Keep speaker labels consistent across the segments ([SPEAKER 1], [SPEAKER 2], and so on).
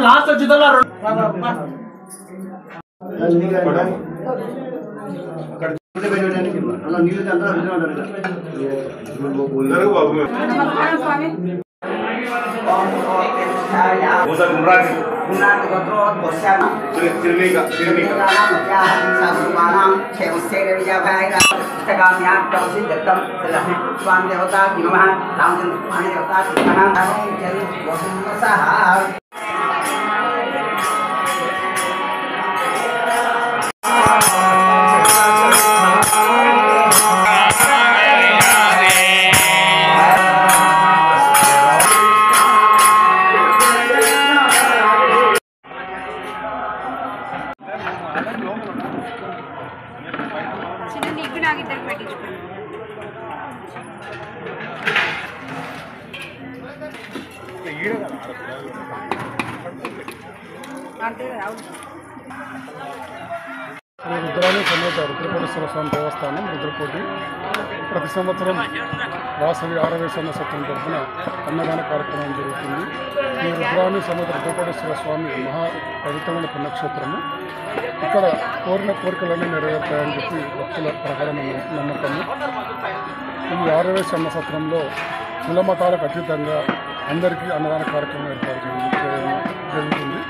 [SPEAKER 1] Last వచ్చిదల అలా నీళ్ళు తంతా అందరూ బాబు Bosan murah kontrol bosan. Cernika. Ya satu malam saya usir dari Jawa. Sekarang ya kau sih datang telah tuan dewata gimana? Tahun tuan dewata gimana? Tahun jadi bosan besar.
[SPEAKER 2] Rudrani సమేత రుద్రకోటేశ్వర స్వామి దేవస్థానం రుద్రకోటి ప్రతి సంవత్సరం వాసవి ఆరవేశ సత్రం తరఫున అన్నదాన కార్యక్రమం జరుగుతుంది. ఈ రుద్రాని సమేత రుద్రకోటేశ్వర స్వామి మహా పవిత్రమైన పుణ్యక్షేత్రము. ఇక్కడ కోరిన కోరికలన్నీ నెరవేరుతాయని చెప్పి భక్తుల ప్రకారమైన నమ్మకము. ఈ ఆరవేశ అన్న సత్రంలో కుల మతాలకు అతీతంగా అందరికీ అన్నదాన కార్యక్రమం ఏర్పాటు జరుగుతుంది.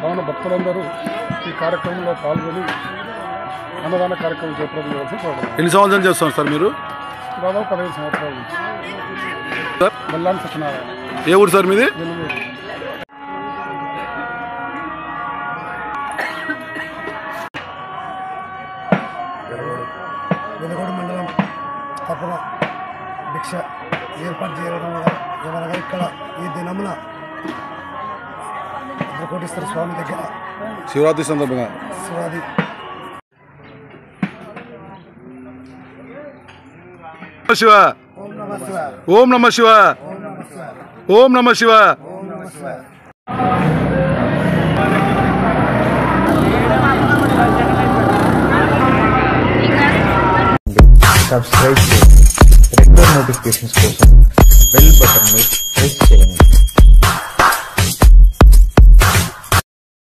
[SPEAKER 2] కావున భక్తులందరూ ఈ కార్యక్రమంలో పాల్గొని అన్నదాన కార్యక్రమం చేపట్టడం చేయాల్సి కోరడం.
[SPEAKER 3] ఎన్ని సంవత్సరాలు చేస్తున్నారు సార్ మీరు?
[SPEAKER 2] దాదాపు 15 సంవత్సరాల నుంచి.
[SPEAKER 3] సార్
[SPEAKER 2] బల్లాన్ సత్యనారాయణ.
[SPEAKER 3] ఏ ఊరు సార్ మీది?
[SPEAKER 2] వెలుగోడు మండలం తప్పన భిక్ష ఏర్పాటు చేయడం ఏమనగా ఇక్కడ ఈ దినమున రుద్రకోటేశ్వర స్వామి దగ్గర
[SPEAKER 3] శివరాత్రి సందర్భంగా
[SPEAKER 2] శివాది
[SPEAKER 3] శివ ఓం నమ శివ ఓం నమ శివ.
[SPEAKER 4] సబ్స్క్రైబ్ చేయండి. రెగ్యులర్ నోటిఫికేషన్స్ కోసం బెల్ బటన్ ని ప్రెస్ చేయండి.